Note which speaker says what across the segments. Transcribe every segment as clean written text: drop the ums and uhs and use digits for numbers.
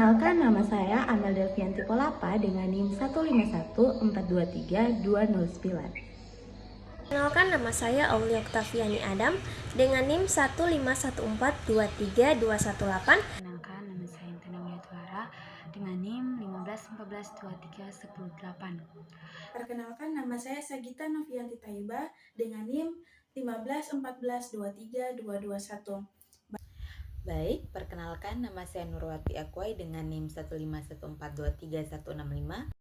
Speaker 1: Perkenalkan, nama saya Amel Delvianti Kolapa dengan NIM 151423209.
Speaker 2: Perkenalkan, nama saya Aulia Oktaviani Adam dengan NIM 151423218.
Speaker 3: Perkenalkan, nama saya Intana Wiatwara dengan NIM 1514231008.
Speaker 4: Perkenalkan, nama saya Sagita Novianti Taiba dengan NIM 1514232221.
Speaker 5: Baik, perkenalkan, nama saya Nurwati Akwai dengan NIM 151423165.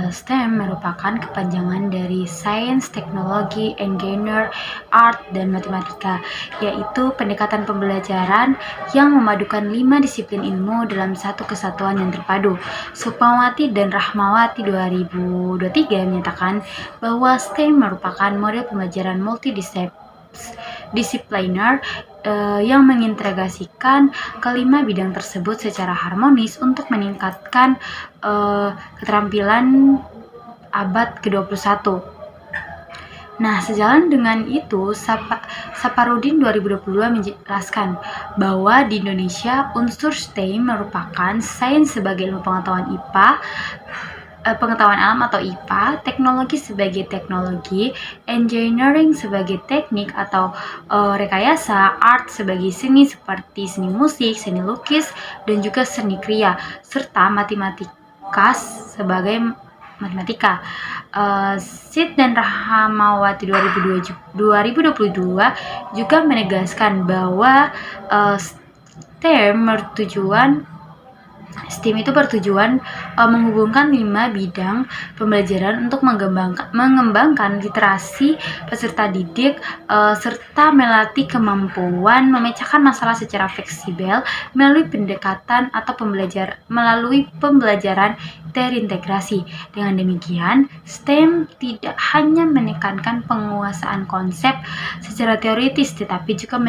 Speaker 3: STEM merupakan kepanjangan dari Science, Teknologi, Engineer, Art, dan Matematika, yaitu pendekatan pembelajaran yang memadukan 5 disiplin ilmu dalam satu kesatuan yang terpadu. Sukmawati dan Rahmawati 2023 menyatakan bahwa STEM merupakan model pembelajaran multidisipliner yang mengintegrasikan kelima bidang tersebut secara harmonis untuk meningkatkan keterampilan abad ke-21. Nah, sejalan dengan itu, Saparudin 2022 menjelaskan bahwa di Indonesia unsur STEM merupakan sains sebagai ilmu pengetahuan alam atau IPA, teknologi sebagai teknologi, engineering sebagai teknik atau rekayasa, art sebagai seni seperti seni musik, seni lukis, dan juga seni kriya, serta matematika sebagai matematika. Sid dan Rahmawati 2022 juga menegaskan bahwa STEM itu bertujuan menghubungkan 5 bidang pembelajaran untuk mengembangkan literasi peserta didik serta melatih kemampuan memecahkan masalah secara fleksibel melalui pembelajaran terintegrasi. Dengan demikian, STEM tidak hanya menekankan penguasaan konsep secara teoritis, tetapi juga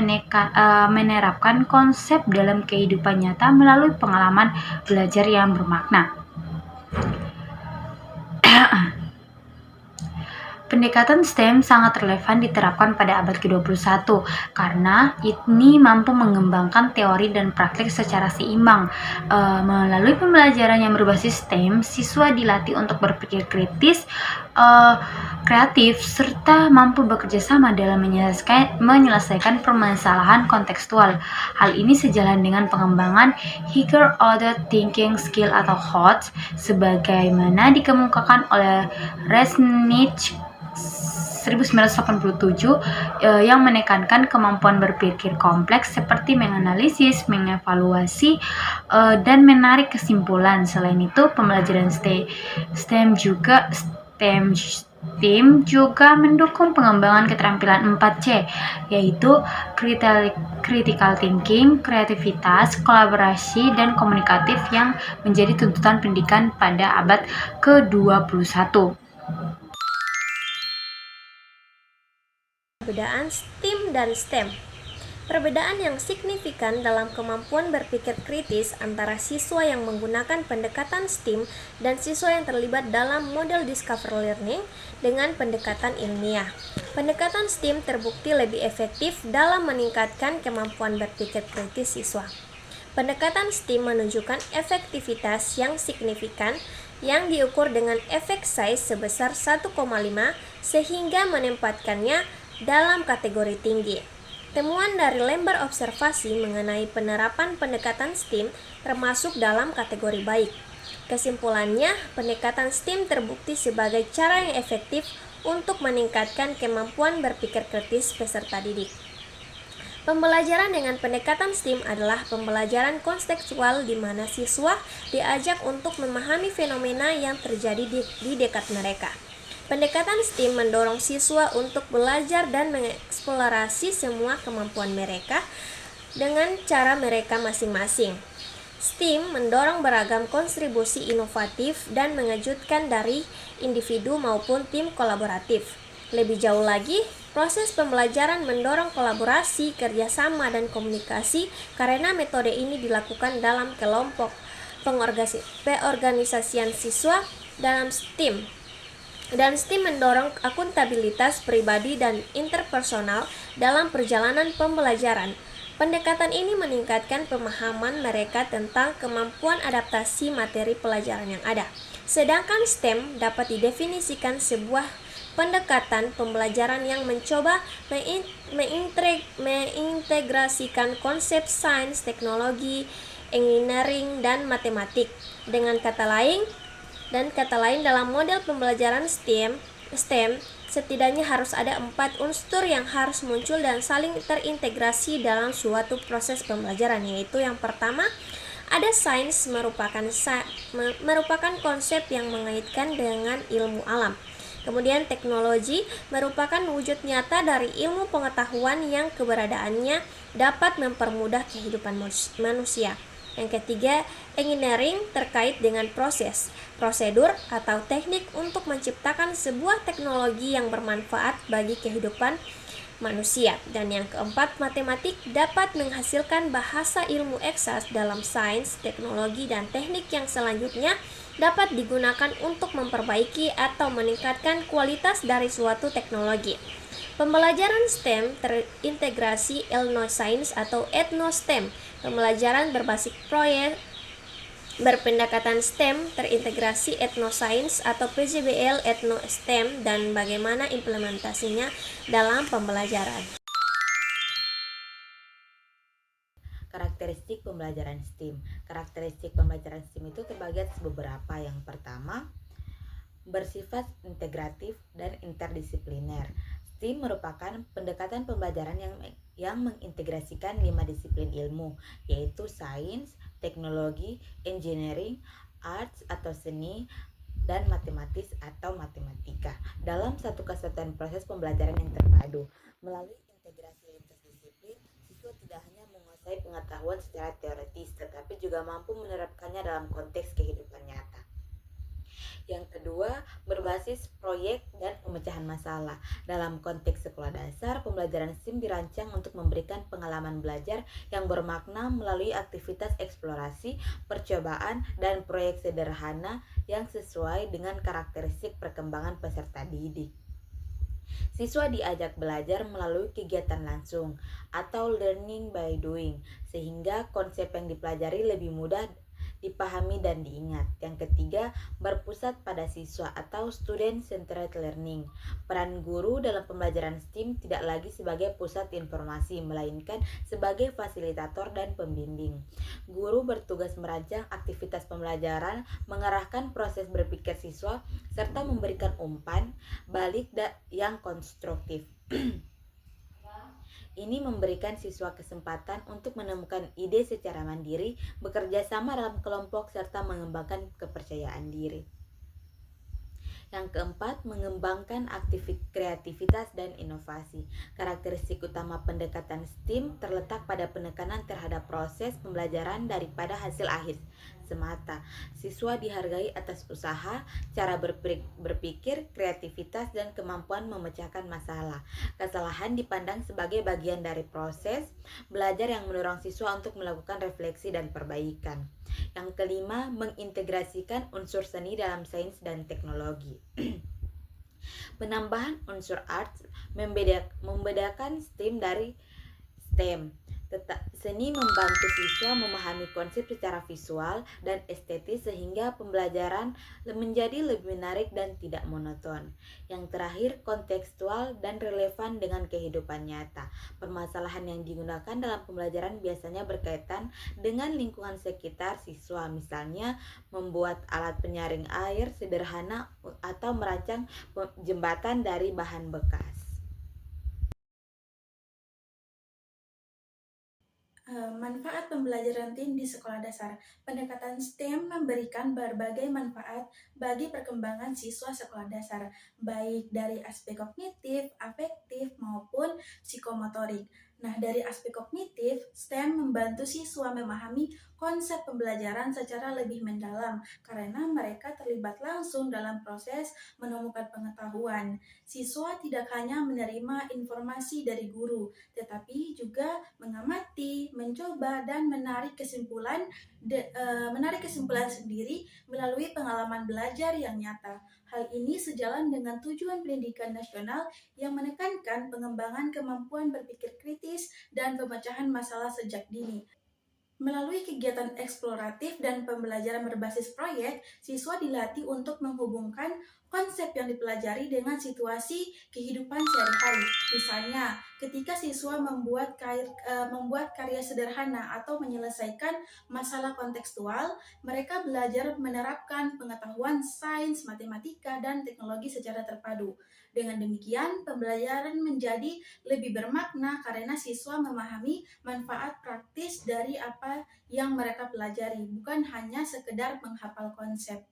Speaker 3: menerapkan konsep dalam kehidupan nyata melalui pengalaman belajar yang bermakna. Pendekatan STEM sangat relevan diterapkan pada abad ke-21 karena ini mampu mengembangkan teori dan praktik secara seimbang. Melalui pembelajaran yang berbasis STEM, siswa dilatih untuk berpikir kritis, kreatif, serta mampu bekerja sama dalam menyelesaikan permasalahan kontekstual. Hal ini sejalan dengan pengembangan Higher Order Thinking Skill atau HOTS sebagaimana dikemukakan oleh Resnick 1987 yang menekankan kemampuan berpikir kompleks seperti menganalisis, mengevaluasi, dan menarik kesimpulan. Selain itu, pembelajaran STEM juga mendukung pengembangan keterampilan 4C, yaitu critical thinking, kreativitas, kolaborasi, dan komunikatif yang menjadi tuntutan pendidikan pada abad ke-21.
Speaker 2: Perbedaan STEAM dan STEM. Perbedaan yang signifikan dalam kemampuan berpikir kritis antara siswa yang menggunakan pendekatan STEAM dan siswa yang terlibat dalam model discovery learning dengan pendekatan ilmiah. Pendekatan STEAM terbukti lebih efektif dalam meningkatkan kemampuan berpikir kritis siswa. Pendekatan STEAM menunjukkan efektivitas yang signifikan yang diukur dengan effect size sebesar 1,5 sehingga menempatkannya dalam kategori tinggi. Temuan dari lembar observasi mengenai penerapan pendekatan STEAM termasuk dalam kategori baik. Kesimpulannya, pendekatan STEAM terbukti sebagai cara yang efektif untuk meningkatkan kemampuan berpikir kritis peserta didik. Pembelajaran dengan pendekatan STEAM adalah pembelajaran kontekstual di mana siswa diajak untuk memahami fenomena yang terjadi di dekat mereka. Pendekatan STEAM mendorong siswa untuk belajar dan mengeksplorasi semua kemampuan mereka dengan cara mereka masing-masing. STEAM mendorong beragam kontribusi inovatif dan mengejutkan dari individu maupun tim kolaboratif. Lebih jauh lagi, proses pembelajaran mendorong kolaborasi, kerjasama, dan komunikasi karena metode ini dilakukan dalam kelompok pengorganisasian siswa dalam STEAM. Dan STEAM mendorong akuntabilitas pribadi dan interpersonal dalam perjalanan pembelajaran. Pendekatan ini meningkatkan pemahaman mereka tentang kemampuan adaptasi materi pelajaran yang ada. Sedangkan STEM dapat didefinisikan sebuah pendekatan pembelajaran yang mencoba mengintegrasikan konsep sains, teknologi, engineering, dan matematik. Dengan kata lain, dalam model pembelajaran STEM setidaknya harus ada 4 unsur yang harus muncul dan saling terintegrasi dalam suatu proses pembelajaran, yaitu yang pertama, ada sains merupakan konsep yang mengaitkan dengan ilmu alam. Kemudian teknologi merupakan wujud nyata dari ilmu pengetahuan yang keberadaannya dapat mempermudah kehidupan manusia. Yang ketiga, engineering terkait dengan proses, prosedur, atau teknik untuk menciptakan sebuah teknologi yang bermanfaat bagi kehidupan manusia. Dan yang keempat, matematik dapat menghasilkan bahasa ilmu eksaks dalam sains, teknologi, dan teknik yang selanjutnya dapat digunakan untuk memperbaiki atau meningkatkan kualitas dari suatu teknologi. Pembelajaran STEM terintegrasi etnoscience atau etnostem. Pembelajaran berbasis proyek berpendekatan STEM terintegrasi etnoscience atau PJBL etnostem dan bagaimana implementasinya dalam pembelajaran.
Speaker 5: Karakteristik pembelajaran STEM. Karakteristik pembelajaran STEM itu terbagi atas beberapa. Yang pertama, bersifat integratif dan interdisipliner. STEM merupakan pendekatan pembelajaran yang mengintegrasikan 5 disiplin ilmu, yaitu sains, teknologi, engineering, arts atau seni, dan matematis atau matematika dalam satu kesatuan proses pembelajaran yang terpadu. Melalui integrasi lintas disiplin, siswa tidak hanya menguasai pengetahuan secara teoritis, tetapi juga mampu menerapkannya dalam konteks kehidupan nyata. Yang kedua, berbasis proyek dan pemecahan masalah. Dalam konteks sekolah dasar, pembelajaran STEM dirancang untuk memberikan pengalaman belajar yang bermakna melalui aktivitas eksplorasi, percobaan, dan proyek sederhana yang sesuai dengan karakteristik perkembangan peserta didik. Siswa diajak belajar melalui kegiatan langsung atau learning by doing, sehingga konsep yang dipelajari lebih mudah dipahami dan diingat. Yang ketiga, berpusat pada siswa atau student-centered learning. Peran guru dalam pembelajaran STEM tidak lagi sebagai pusat informasi, melainkan sebagai fasilitator dan pembimbing. Guru bertugas merancang aktivitas pembelajaran, mengarahkan proses berpikir siswa, serta memberikan umpan balik yang konstruktif. Ini memberikan siswa kesempatan untuk menemukan ide secara mandiri, bekerja sama dalam kelompok, serta mengembangkan kepercayaan diri. Yang keempat, mengembangkan kreativitas dan inovasi. Karakteristik utama pendekatan STEM terletak pada penekanan terhadap proses pembelajaran daripada hasil akhir semata. Siswa dihargai atas usaha, cara berpikir, kreativitas, dan kemampuan memecahkan masalah. Kesalahan dipandang sebagai bagian dari proses belajar yang mendorong siswa untuk melakukan refleksi dan perbaikan. Yang kelima, mengintegrasikan unsur seni dalam sains dan teknologi. Penambahan unsur arts membedakan STEM dari STEM. Seni membantu siswa memahami konsep secara visual dan estetis sehingga pembelajaran menjadi lebih menarik dan tidak monoton. Yang terakhir, kontekstual dan relevan dengan kehidupan nyata. Permasalahan yang digunakan dalam pembelajaran biasanya berkaitan dengan lingkungan sekitar siswa, misalnya membuat alat penyaring air sederhana atau merancang jembatan dari bahan bekas.
Speaker 4: Manfaat pembelajaran tim di sekolah dasar. Pendekatan STEM memberikan berbagai manfaat bagi perkembangan siswa sekolah dasar, baik dari aspek kognitif, afektif, maupun psikomotorik. Nah, dari aspek kognitif, STEM membantu siswa memahami konsep pembelajaran secara lebih mendalam karena mereka terlibat langsung dalam proses menemukan pengetahuan. Siswa tidak hanya menerima informasi dari guru, tetapi juga mengamati, mencoba, dan menarik kesimpulan sendiri melalui pengalaman belajar yang nyata. Hal ini sejalan dengan tujuan pendidikan nasional yang menekankan pengembangan kemampuan berpikir kritis dan pemecahan masalah sejak dini. Melalui kegiatan eksploratif dan pembelajaran berbasis proyek, siswa dilatih untuk menghubungkan konsep yang dipelajari dengan situasi kehidupan sehari-hari. Misalnya, ketika siswa membuat karya sederhana atau menyelesaikan masalah kontekstual, mereka belajar menerapkan pengetahuan sains, matematika, dan teknologi secara terpadu. Dengan demikian, pembelajaran menjadi lebih bermakna karena siswa memahami manfaat praktis dari apa yang mereka pelajari, bukan hanya sekedar menghafal konsep.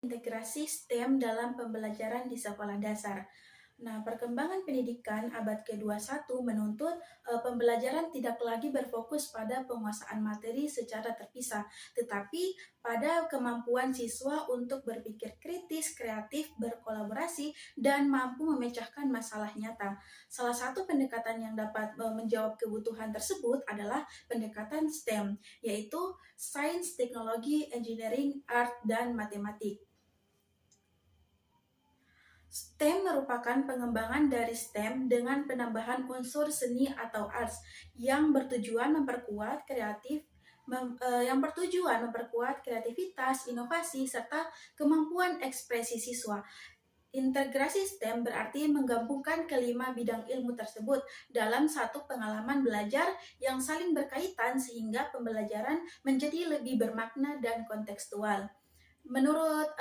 Speaker 4: Integrasi STEM dalam pembelajaran di sekolah dasar. Nah, perkembangan pendidikan abad ke-21 menuntut pembelajaran tidak lagi berfokus pada penguasaan materi secara terpisah, tetapi pada kemampuan siswa untuk berpikir kritis, kreatif, berkolaborasi, dan mampu memecahkan masalah nyata. Salah satu pendekatan yang dapat menjawab kebutuhan tersebut adalah pendekatan STEM, yaitu Sains, Teknologi, Engineering, Art, dan Matematik. STEM merupakan pengembangan dari STEM dengan penambahan unsur seni atau arts yang bertujuan memperkuat kreativitas, inovasi, serta kemampuan ekspresi siswa. Integrasi STEM berarti menggabungkan kelima bidang ilmu tersebut dalam satu pengalaman belajar yang saling berkaitan sehingga pembelajaran menjadi lebih bermakna dan kontekstual. Menurut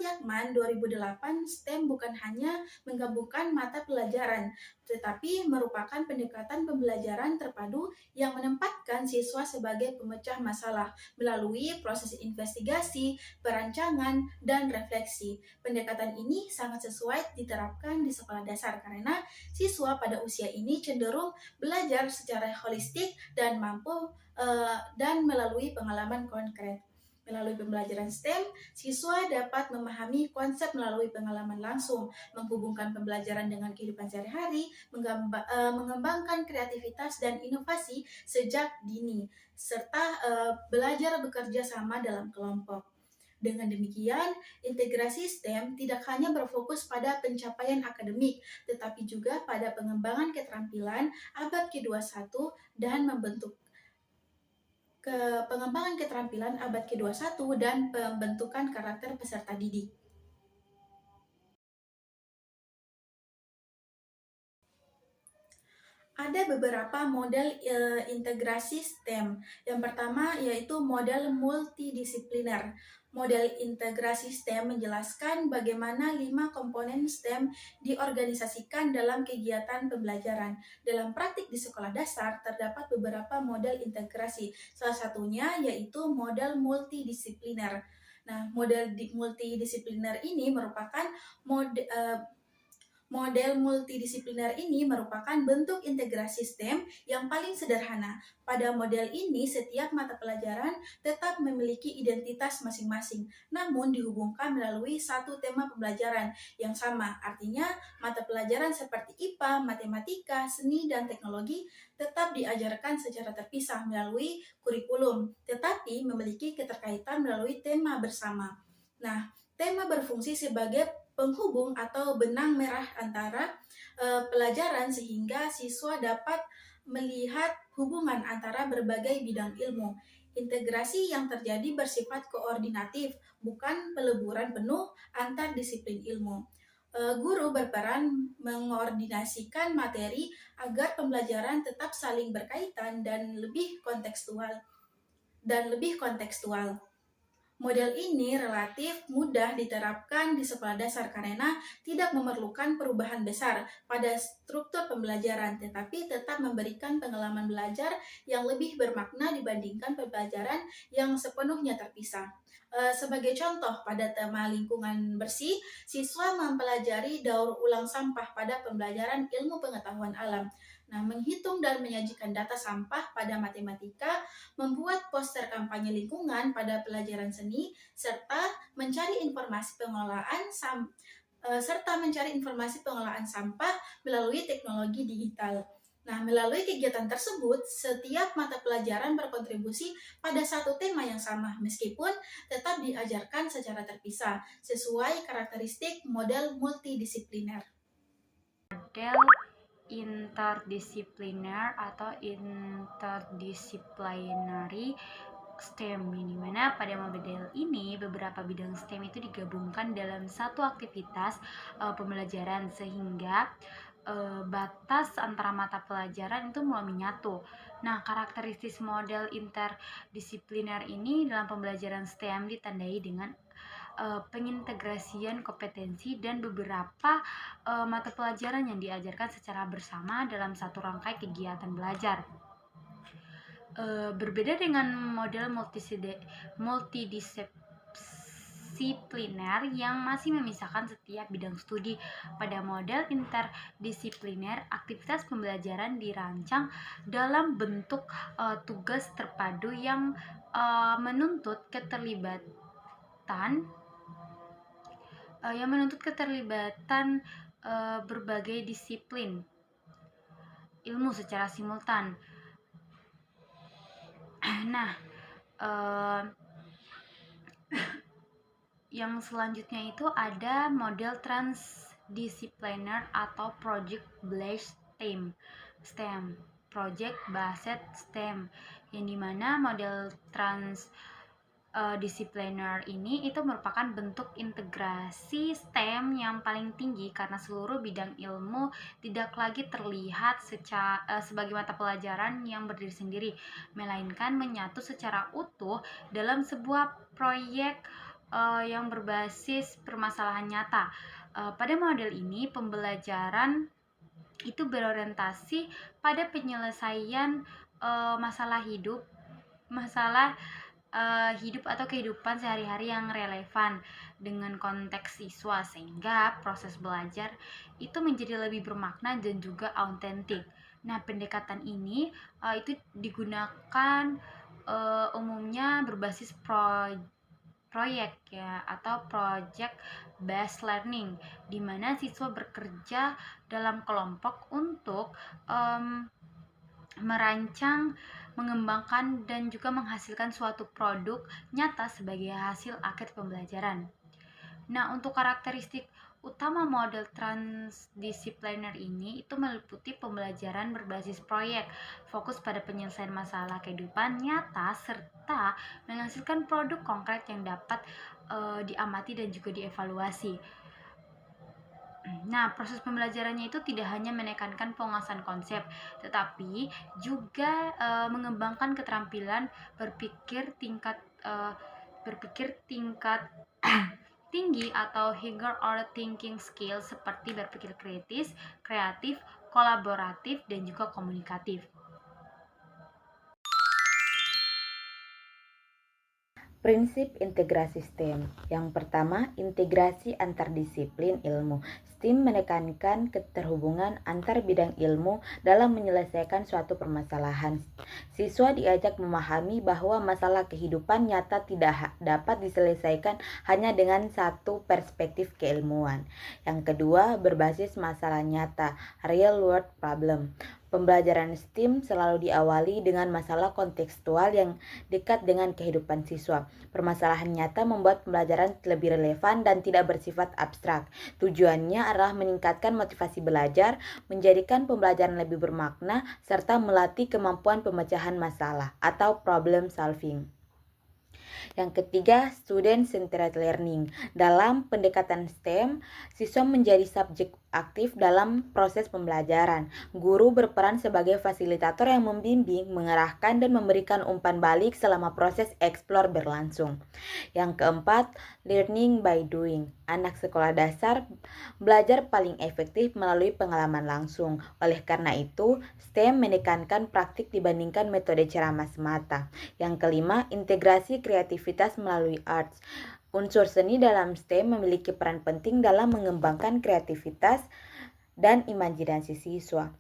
Speaker 4: Yakman 2008, STEM bukan hanya menggabungkan mata pelajaran, tetapi merupakan pendekatan pembelajaran terpadu yang menempatkan siswa sebagai pemecah masalah melalui proses investigasi, perancangan, dan refleksi. Pendekatan ini sangat sesuai diterapkan di sekolah dasar karena siswa pada usia ini cenderung belajar secara holistik dan melalui pengalaman konkret. Melalui pembelajaran STEM, siswa dapat memahami konsep melalui pengalaman langsung, menghubungkan pembelajaran dengan kehidupan sehari-hari, mengembangkan kreativitas dan inovasi sejak dini, serta belajar bekerja sama dalam kelompok. Dengan demikian, integrasi STEM tidak hanya berfokus pada pencapaian akademik, tetapi juga pada pengembangan keterampilan abad ke-21 dan pengembangan keterampilan abad ke-21 dan pembentukan karakter peserta didik. Ada beberapa model integrasi STEM. Yang pertama yaitu model multidisipliner. Model integrasi STEM menjelaskan bagaimana 5 komponen STEM diorganisasikan dalam kegiatan pembelajaran. Dalam praktik di sekolah dasar terdapat beberapa model integrasi. Salah satunya yaitu model multidisipliner. Nah, model multidisipliner ini merupakan Model multidisipliner ini merupakan bentuk integrasi STEM yang paling sederhana. Pada model ini, setiap mata pelajaran tetap memiliki identitas masing-masing, namun dihubungkan melalui satu tema pembelajaran yang sama. Artinya, mata pelajaran seperti IPA, matematika, seni, dan teknologi tetap diajarkan secara terpisah melalui kurikulum, tetapi memiliki keterkaitan melalui tema bersama. Nah, tema berfungsi sebagai penghubung atau benang merah antara pelajaran sehingga siswa dapat melihat hubungan antara berbagai bidang ilmu. Integrasi yang terjadi bersifat koordinatif, bukan peleburan penuh antar disiplin ilmu. Guru berperan mengordinasikan materi agar pembelajaran tetap saling berkaitan dan lebih kontekstual. Model ini relatif mudah diterapkan di sekolah dasar karena tidak memerlukan perubahan besar pada struktur pembelajaran, tetapi tetap memberikan pengalaman belajar yang lebih bermakna dibandingkan pembelajaran yang sepenuhnya terpisah. Sebagai contoh, pada tema lingkungan bersih, siswa mempelajari daur ulang sampah pada pembelajaran ilmu pengetahuan alam. Nah, menghitung dan menyajikan data sampah pada matematika, membuat poster kampanye lingkungan pada pelajaran seni, serta mencari informasi pengolahan sampah melalui teknologi digital. Nah, melalui kegiatan tersebut, setiap mata pelajaran berkontribusi pada satu tema yang sama, meskipun tetap diajarkan secara terpisah, sesuai karakteristik model multidisipliner.
Speaker 3: Model interdisipliner atau interdisciplinary STEM, di mana pada model ini beberapa bidang STEM itu digabungkan dalam satu aktivitas pembelajaran, sehingga batas antara mata pelajaran itu mulai menyatu. Nah, karakteristik model interdisipliner ini dalam pembelajaran STEM ditandai dengan pengintegrasian kompetensi dan beberapa mata pelajaran yang diajarkan secara bersama dalam satu rangkai kegiatan belajar. Berbeda dengan model multidisipliner yang masih memisahkan setiap bidang studi, pada model interdisipliner aktivitas pembelajaran dirancang dalam bentuk tugas terpadu yang menuntut keterlibatan berbagai disiplin ilmu secara simultan. Nah, yang selanjutnya itu ada model transdisipliner atau project based STEM, project based STEM, yang dimana model disipliner ini itu merupakan bentuk integrasi STEM yang paling tinggi, karena seluruh bidang ilmu tidak lagi terlihat sebagai mata pelajaran yang berdiri sendiri, melainkan menyatu secara utuh dalam sebuah proyek yang berbasis permasalahan nyata. Pada model ini pembelajaran itu berorientasi pada penyelesaian masalah hidup atau kehidupan sehari-hari yang relevan dengan konteks siswa, sehingga proses belajar itu menjadi lebih bermakna dan juga autentik. Nah, pendekatan ini itu digunakan umumnya berbasis proyek ya, atau project based learning, di mana siswa bekerja dalam kelompok untuk merancang, mengembangkan, dan juga menghasilkan suatu produk nyata sebagai hasil akhir pembelajaran. Nah, untuk karakteristik utama model transdisipliner ini itu meliputi pembelajaran berbasis proyek, fokus pada penyelesaian masalah kehidupan nyata, serta menghasilkan produk konkret yang dapat diamati dan juga dievaluasi. Nah, proses pembelajarannya itu tidak hanya menekankan penguasaan konsep, tetapi juga mengembangkan keterampilan berpikir tingkat tinggi atau higher order thinking skill, seperti berpikir kritis, kreatif, kolaboratif, dan juga komunikatif.
Speaker 5: Prinsip integrasi STEM. Yang pertama, integrasi antar disiplin ilmu. STEM menekankan keterhubungan antar bidang ilmu dalam menyelesaikan suatu permasalahan. Siswa diajak memahami bahwa masalah kehidupan nyata tidak dapat diselesaikan hanya dengan satu perspektif keilmuan. Yang kedua, berbasis masalah nyata, real world problem. Pembelajaran STEM selalu diawali dengan masalah kontekstual yang dekat dengan kehidupan siswa. Permasalahan nyata membuat pembelajaran lebih relevan dan tidak bersifat abstrak. Tujuannya adalah meningkatkan motivasi belajar, menjadikan pembelajaran lebih bermakna, serta melatih kemampuan pemecahan masalah atau problem solving. Yang ketiga, student-centered learning. Dalam pendekatan STEM, siswa menjadi subjek aktif dalam proses pembelajaran. Guru berperan sebagai fasilitator yang membimbing, mengarahkan, dan memberikan umpan balik selama proses eksplor berlangsung. Yang keempat, learning by doing. Anak sekolah dasar belajar paling efektif melalui pengalaman langsung. Oleh karena itu, STEM menekankan praktik dibandingkan metode ceramah semata. Yang kelima, integrasi kreativitas melalui arts. Unsur seni dalam STEM memiliki peran penting dalam mengembangkan kreativitas dan imajinasi siswa.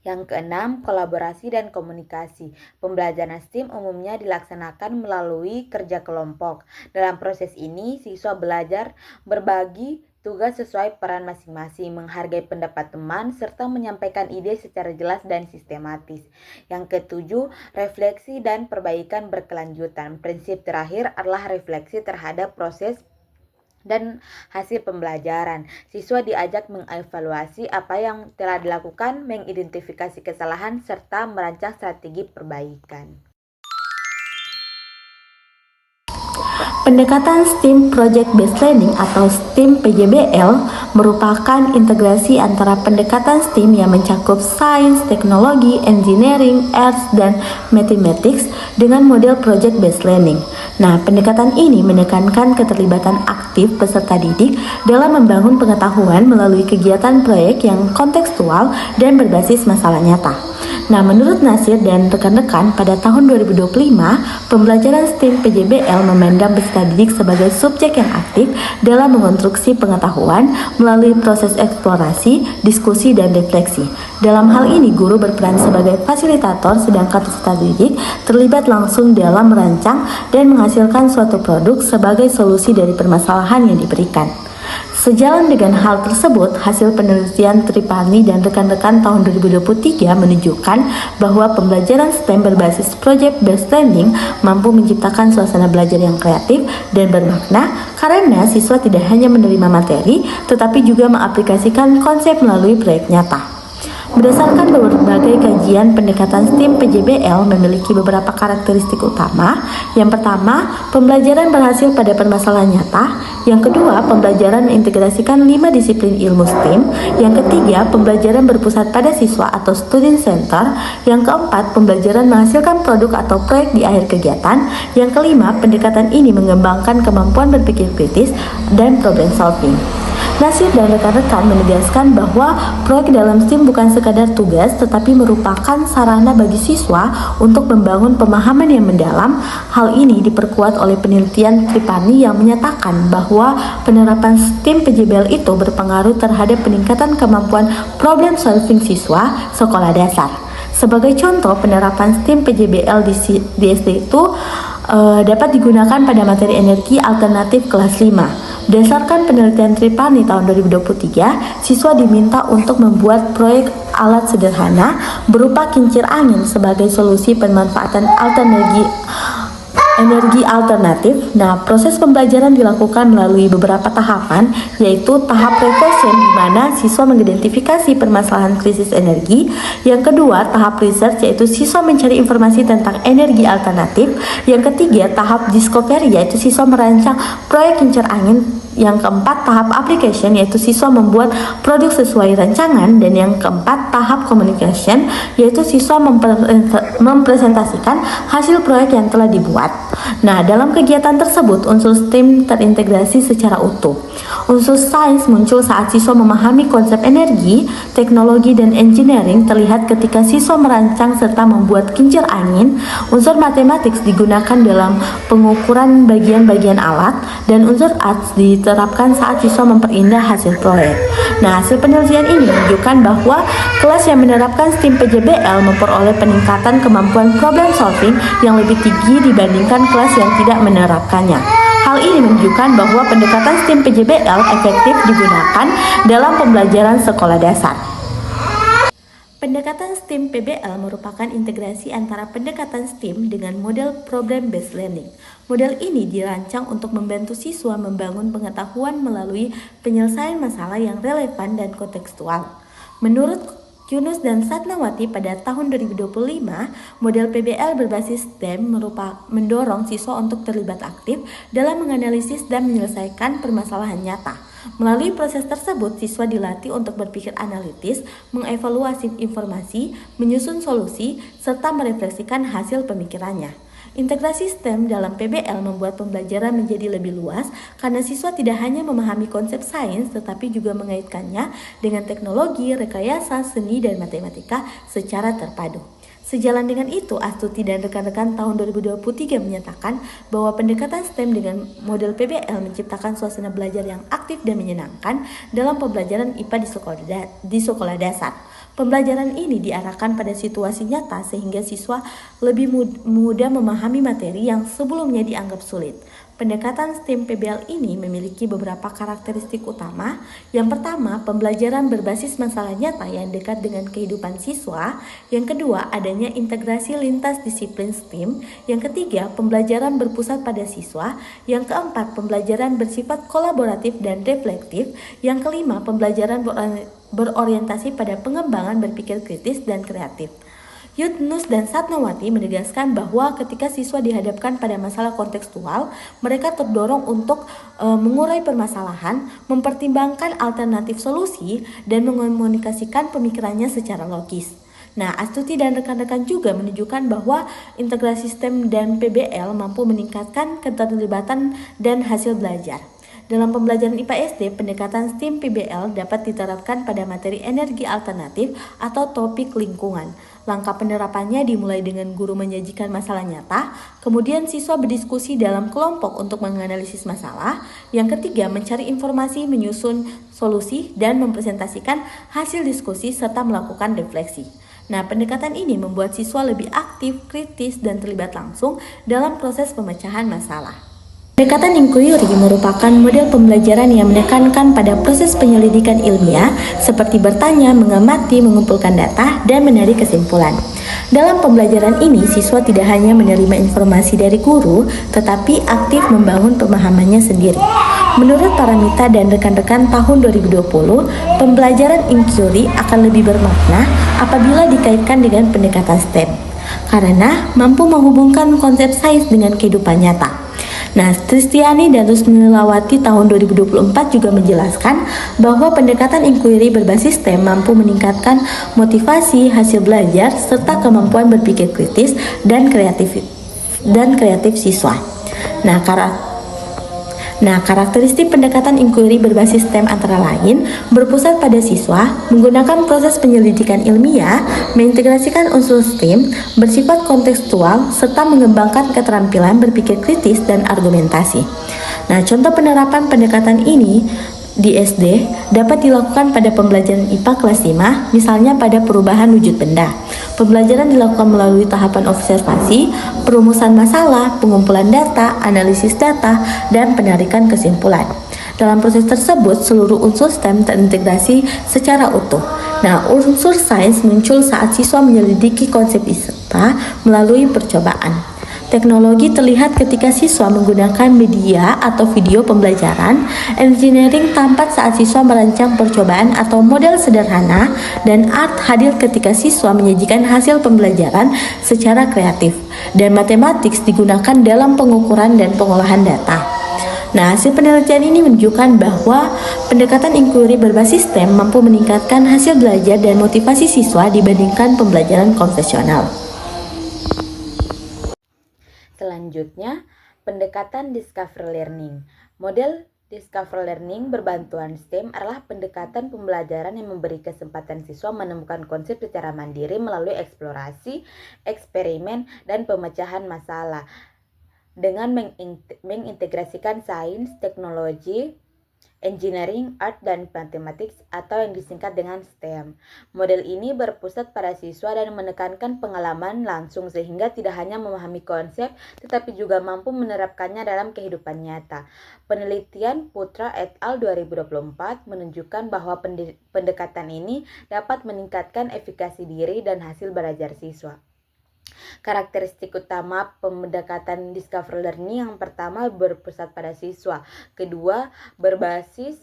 Speaker 5: Yang keenam, kolaborasi dan komunikasi. Pembelajaran STEM umumnya dilaksanakan melalui kerja kelompok. Dalam proses ini, siswa belajar berbagi Tugas sesuai peran masing-masing, menghargai pendapat teman, serta menyampaikan ide secara jelas dan sistematis. Yang ketujuh, refleksi dan perbaikan berkelanjutan. Prinsip terakhir adalah refleksi terhadap proses dan hasil pembelajaran. Siswa diajak mengevaluasi apa yang telah dilakukan, mengidentifikasi kesalahan, serta merancang strategi perbaikan.
Speaker 1: Pendekatan STEAM Project Based Learning atau STEAM PJBL merupakan integrasi antara pendekatan STEAM yang mencakup sains, teknologi, engineering, arts, dan mathematics dengan model Project Based Learning. Nah, pendekatan ini menekankan keterlibatan aktif peserta didik dalam membangun pengetahuan melalui kegiatan proyek yang kontekstual dan berbasis masalah nyata. Nah, menurut Nasir dan rekan-rekan, pada tahun 2025, pembelajaran STEAM PJBL memandang peserta didik sebagai subjek yang aktif dalam mengonstruksi pengetahuan melalui proses eksplorasi, diskusi, dan refleksi. Dalam hal ini, guru berperan sebagai fasilitator, sedangkan peserta didik terlibat langsung dalam merancang dan menghasilkan suatu produk sebagai solusi dari permasalahan yang diberikan. Sejalan dengan hal tersebut, hasil penelitian Tripani dan rekan-rekan tahun 2023 menunjukkan bahwa pembelajaran STEM berbasis Project Based Learning mampu menciptakan suasana belajar yang kreatif dan bermakna karena siswa tidak hanya menerima materi, tetapi juga mengaplikasikan konsep melalui proyek nyata. Berdasarkan berbagai kajian, pendekatan STEAM PJBL memiliki beberapa karakteristik utama. Yang pertama, pembelajaran berhasil pada permasalahan nyata. Yang kedua, pembelajaran mengintegrasikan 5 disiplin ilmu STEAM. Yang ketiga, pembelajaran berpusat pada siswa atau student center. Yang keempat, pembelajaran menghasilkan produk atau proyek di akhir kegiatan. Yang kelima, pendekatan ini mengembangkan kemampuan berpikir kritis dan problem solving. Nasir dan rekan-rekan menegaskan bahwa proyek dalam STEAM bukan sekadar tugas, tetapi merupakan sarana bagi siswa untuk membangun pemahaman yang mendalam. Hal ini diperkuat oleh penelitian Tripani yang menyatakan bahwa penerapan STEAM PJBL itu berpengaruh terhadap peningkatan kemampuan problem solving siswa sekolah dasar. Sebagai contoh, penerapan STEAM PJBL di SD itu dapat digunakan pada materi energi alternatif kelas 5. Berdasarkan penelitian Tripani tahun 2023, siswa diminta untuk membuat proyek alat sederhana berupa kincir angin sebagai solusi pemanfaatan energi alternatif. Nah, proses pembelajaran dilakukan melalui beberapa tahapan, yaitu tahap reflection di mana siswa mengidentifikasi permasalahan krisis energi. Yang kedua, tahap research, yaitu siswa mencari informasi tentang energi alternatif. Yang ketiga, tahap discovery, yaitu siswa merancang proyek kincir angin. Yang keempat, tahap application, yaitu siswa membuat produk sesuai rancangan. Dan yang keempat, tahap communication, yaitu siswa mempresentasikan hasil proyek yang telah dibuat. Nah, dalam kegiatan tersebut, unsur STEAM terintegrasi secara utuh. Unsur sains muncul saat siswa memahami konsep energi, teknologi, dan engineering terlihat ketika siswa merancang serta membuat kincir angin. Unsur matematik digunakan dalam pengukuran bagian-bagian alat, dan unsur arts diterapkan saat siswa memperindah hasil proyek. Nah, hasil penelitian ini menunjukkan bahwa kelas yang menerapkan STEAM PJBL memperoleh peningkatan kemampuan problem solving yang lebih tinggi dibandingkan kelas yang tidak menerapkannya. Hal ini menunjukkan bahwa pendekatan STEAM PJBL efektif digunakan dalam pembelajaran sekolah dasar. Pendekatan STEAM PBL merupakan integrasi antara pendekatan STEAM dengan model Problem Based Learning. Model ini dirancang untuk membantu siswa membangun pengetahuan melalui penyelesaian masalah yang relevan dan kontekstual. Menurut Yunus dan Satnawati pada tahun 2025, model PBL berbasis STEM mendorong siswa untuk terlibat aktif dalam menganalisis dan menyelesaikan permasalahan nyata. Melalui proses tersebut, siswa dilatih untuk berpikir analitis, mengevaluasi informasi, menyusun solusi, serta merefleksikan hasil pemikirannya. Integrasi STEM dalam PBL membuat pembelajaran menjadi lebih luas karena siswa tidak hanya memahami konsep sains tetapi juga mengaitkannya dengan teknologi, rekayasa, seni, dan matematika secara terpadu. Sejalan dengan itu, Astuti dan rekan-rekan tahun 2023 menyatakan bahwa pendekatan STEM dengan model PBL menciptakan suasana belajar yang aktif dan menyenangkan dalam pembelajaran IPA di sekolah dasar. Pembelajaran ini diarahkan pada situasi nyata sehingga siswa lebih mudah memahami materi yang sebelumnya dianggap sulit. Pendekatan STEM PBL ini memiliki beberapa karakteristik utama. Yang pertama, pembelajaran berbasis masalah nyata yang dekat dengan kehidupan siswa. Yang kedua, adanya integrasi lintas disiplin STEM. Yang ketiga, pembelajaran berpusat pada siswa. Yang keempat, pembelajaran bersifat kolaboratif dan reflektif. Yang kelima, pembelajaran berorientasi pada pengembangan berpikir kritis dan kreatif. Yudnus dan Satnawati menegaskan bahwa ketika siswa dihadapkan pada masalah kontekstual, mereka terdorong untuk mengurai permasalahan, mempertimbangkan alternatif solusi, dan mengomunikasikan pemikirannya secara logis. Nah, Astuti dan rekan-rekan juga menunjukkan bahwa integrasi STEM dan PBL mampu meningkatkan keterlibatan dan hasil belajar. Dalam pembelajaran IPA SD, pendekatan STEM PBL dapat diterapkan pada materi energi alternatif atau topik lingkungan. Langkah penerapannya dimulai dengan guru menyajikan masalah nyata, kemudian siswa berdiskusi dalam kelompok untuk menganalisis masalah. Yang ketiga, mencari informasi, menyusun solusi, dan mempresentasikan hasil diskusi serta melakukan refleksi. Nah, pendekatan ini membuat siswa lebih aktif, kritis, dan terlibat langsung dalam proses pemecahan masalah. Pendekatan inquiry merupakan model pembelajaran yang menekankan pada proses penyelidikan ilmiah seperti bertanya, mengamati, mengumpulkan data, dan menarik kesimpulan. Dalam pembelajaran ini, siswa tidak hanya menerima informasi dari guru, tetapi aktif membangun pemahamannya sendiri. Menurut Paramita dan rekan-rekan tahun 2020, pembelajaran inquiry akan lebih bermakna apabila dikaitkan dengan pendekatan STEM, karena mampu menghubungkan konsep sains dengan kehidupan nyata. Nah, Tristiani dan Rusmilawati tahun 2024 juga menjelaskan bahwa pendekatan inquiry berbasis STEM mampu meningkatkan motivasi, hasil belajar, serta kemampuan berpikir kritis dan kreatif siswa. Nah, karakteristik pendekatan inquiry berbasis STEM antara lain berpusat pada siswa, menggunakan proses penyelidikan ilmiah, mengintegrasikan unsur STEM, bersifat kontekstual, serta mengembangkan keterampilan berpikir kritis dan argumentasi. Nah, contoh penerapan pendekatan ini di SD dapat dilakukan pada pembelajaran IPA kelas 5, misalnya pada perubahan wujud benda. Pembelajaran dilakukan melalui tahapan observasi, perumusan masalah, pengumpulan data, analisis data, dan penarikan kesimpulan. Dalam proses tersebut, seluruh unsur STEM terintegrasi secara utuh. Nah, unsur sains muncul saat siswa menyelidiki konsep ISPA melalui percobaan. Teknologi terlihat ketika siswa menggunakan media atau video pembelajaran. Engineering tampak saat siswa merancang percobaan atau model sederhana, dan art hadir ketika siswa menyajikan hasil pembelajaran secara kreatif. Dan matematik digunakan dalam pengukuran dan pengolahan data. Nah, hasil penelitian ini menunjukkan bahwa pendekatan inquiry berbasis STEM mampu meningkatkan hasil belajar dan motivasi siswa dibandingkan pembelajaran konvensional.
Speaker 5: Selanjutnya, pendekatan Discover Learning. Model Discover Learning berbantuan STEM adalah pendekatan pembelajaran yang memberi kesempatan siswa menemukan konsep secara mandiri melalui eksplorasi, eksperimen, dan pemecahan masalah. Dengan mengintegrasikan sains, teknologi, engineering, art, dan matematik atau yang disingkat dengan STEM. Model ini berpusat pada siswa dan menekankan pengalaman langsung sehingga tidak hanya memahami konsep tetapi juga mampu menerapkannya dalam kehidupan nyata. Penelitian Putra et al. 2024 menunjukkan bahwa pendekatan ini dapat meningkatkan efikasi diri dan hasil belajar siswa. Karakteristik utama pendekatan Discover Learning: yang pertama, berpusat pada siswa. Kedua, berbasis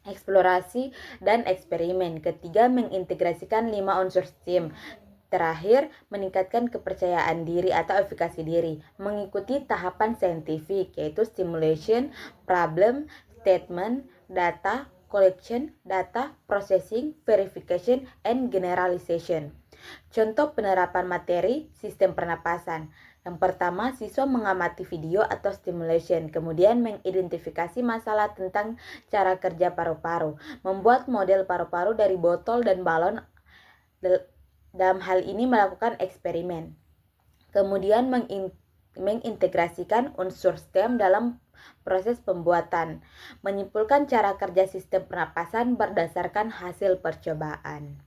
Speaker 5: eksplorasi dan eksperimen. Ketiga, mengintegrasikan 5 unsur STEM. Terakhir, meningkatkan kepercayaan diri atau efikasi diri. Mengikuti tahapan saintifik yaitu stimulation, problem, statement, data collection, data processing, verification, and generalization. Contoh penerapan materi sistem pernapasan. Yang pertama, siswa mengamati video atau stimulation, kemudian mengidentifikasi masalah tentang cara kerja paru-paru, membuat model paru-paru dari botol dan balon. Dalam hal ini melakukan eksperimen. Kemudian mengintegrasikan unsur STEM dalam proses pembuatan, menyimpulkan cara kerja sistem pernapasan berdasarkan hasil percobaan.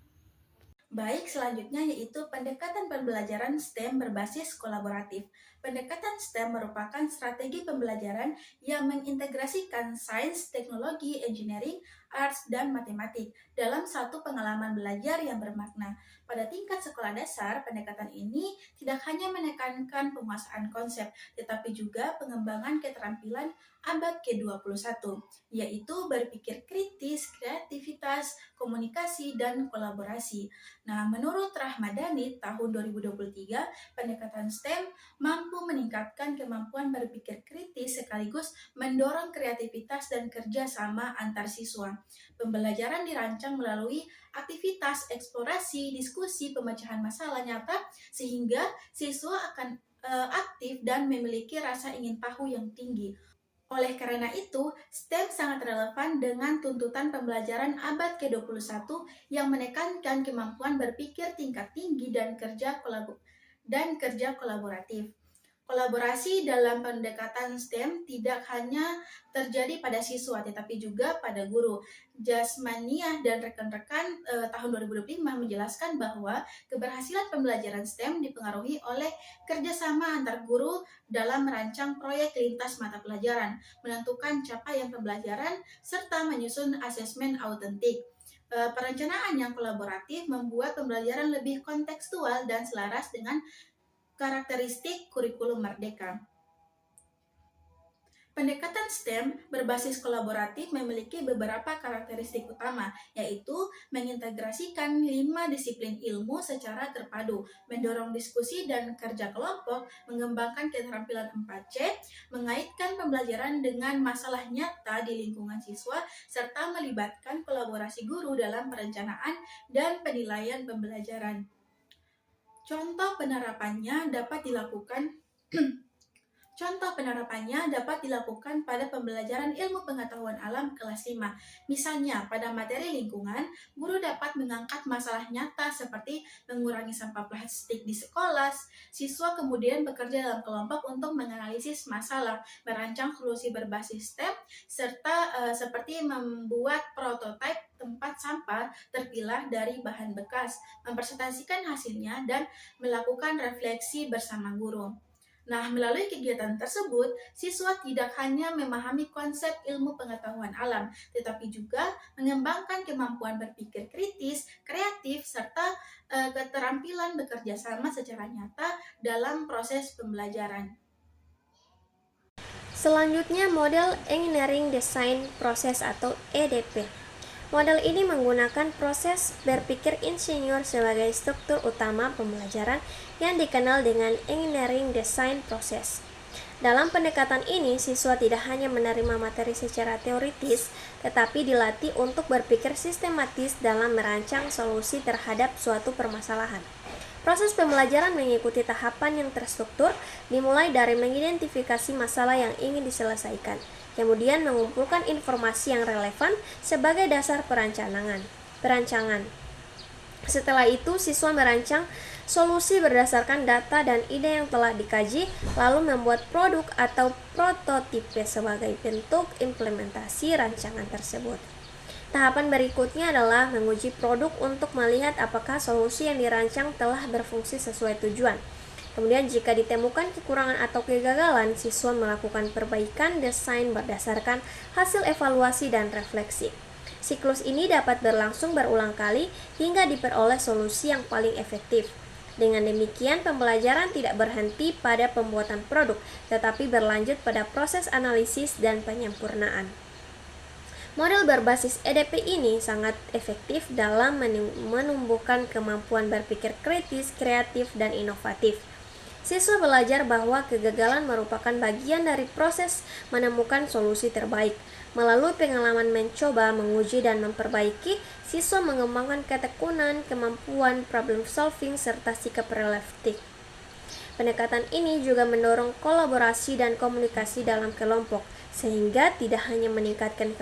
Speaker 4: Baik, selanjutnya yaitu pendekatan pembelajaran STEM berbasis kolaboratif. Pendekatan STEM merupakan strategi pembelajaran yang mengintegrasikan sains, teknologi, engineering, arts, dan matematik dalam satu pengalaman belajar yang bermakna. Pada tingkat sekolah dasar, pendekatan ini tidak hanya menekankan penguasaan konsep, tetapi juga pengembangan keterampilan abad ke-21, yaitu berpikir kritis, kreativitas, komunikasi, dan kolaborasi. Nah, menurut Rahmadani tahun 2023, pendekatan STEM mampu meningkatkan kemampuan berpikir kritis sekaligus mendorong kreativitas dan kerja sama antar siswa. Pembelajaran dirancang melalui aktivitas eksplorasi, diskusi, pemecahan masalah nyata sehingga siswa akan aktif dan memiliki rasa ingin tahu yang tinggi. Oleh karena itu, STEM sangat relevan dengan tuntutan pembelajaran abad ke-21 yang menekankan kemampuan berpikir tingkat tinggi dan kerja kolaboratif. Kolaborasi dalam pendekatan STEM tidak hanya terjadi pada siswa, tetapi juga pada guru. Jasmaniah dan rekan-rekan tahun 2025 menjelaskan bahwa keberhasilan pembelajaran STEM dipengaruhi oleh kerjasama antar guru dalam merancang proyek lintas mata pelajaran, menentukan capaian pembelajaran, serta menyusun asesmen autentik. Perencanaan yang kolaboratif membuat pembelajaran lebih kontekstual dan selaras dengan karakteristik kurikulum merdeka. Pendekatan STEM berbasis kolaboratif memiliki beberapa karakteristik utama, yaitu mengintegrasikan 5 disiplin ilmu secara terpadu, mendorong diskusi dan kerja kelompok, mengembangkan keterampilan 4C, mengaitkan pembelajaran dengan masalah nyata di lingkungan siswa, serta melibatkan kolaborasi guru dalam perencanaan dan penilaian pembelajaran. Contoh penerapannya dapat dilakukan pada pembelajaran ilmu pengetahuan alam kelas 5. Misalnya, pada materi lingkungan, guru dapat mengangkat masalah nyata seperti mengurangi sampah plastik di sekolah. Siswa kemudian bekerja dalam kelompok untuk menganalisis masalah, merancang solusi berbasis STEM, serta seperti membuat prototipe tempat sampah terpilah dari bahan bekas, mempresentasikan hasilnya, dan melakukan refleksi bersama guru. Nah, melalui kegiatan tersebut, siswa tidak hanya memahami konsep ilmu pengetahuan alam, tetapi juga mengembangkan kemampuan berpikir kritis, kreatif, serta keterampilan bekerja sama secara nyata dalam proses pembelajaran.
Speaker 2: Selanjutnya, model Engineering Design Process atau EDP. Model ini menggunakan proses berpikir insinyur sebagai struktur utama pembelajaran yang dikenal dengan Engineering Design Process. Dalam pendekatan ini, siswa tidak hanya menerima materi secara teoritis, tetapi dilatih untuk berpikir sistematis dalam merancang solusi terhadap suatu permasalahan. Proses pembelajaran mengikuti tahapan yang terstruktur, dimulai dari mengidentifikasi masalah yang ingin diselesaikan, kemudian mengumpulkan informasi yang relevan sebagai dasar perancangan. Setelah itu, siswa merancang solusi berdasarkan data dan ide yang telah dikaji, lalu membuat produk atau prototipe sebagai bentuk implementasi rancangan tersebut. Tahapan berikutnya adalah menguji produk untuk melihat apakah solusi yang dirancang telah berfungsi sesuai tujuan. Kemudian jika ditemukan kekurangan atau kegagalan, siswa melakukan perbaikan desain berdasarkan hasil evaluasi dan refleksi. Siklus ini dapat berlangsung berulang kali hingga diperoleh solusi yang paling efektif. Dengan demikian, pembelajaran tidak berhenti pada pembuatan produk, tetapi berlanjut pada proses analisis dan penyempurnaan. Model berbasis EDP ini sangat efektif dalam menumbuhkan kemampuan berpikir kritis, kreatif, dan inovatif. Siswa belajar bahwa kegagalan merupakan bagian dari proses menemukan solusi terbaik. Melalui pengalaman mencoba, menguji, dan memperbaiki, siswa mengembangkan ketekunan, kemampuan problem solving, serta sikap reflektif. Pendekatan ini juga mendorong kolaborasi dan komunikasi dalam kelompok, sehingga tidak hanya meningkatkan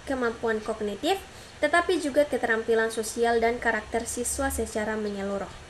Speaker 2: kemampuan kognitif, tetapi juga keterampilan sosial dan karakter siswa secara menyeluruh.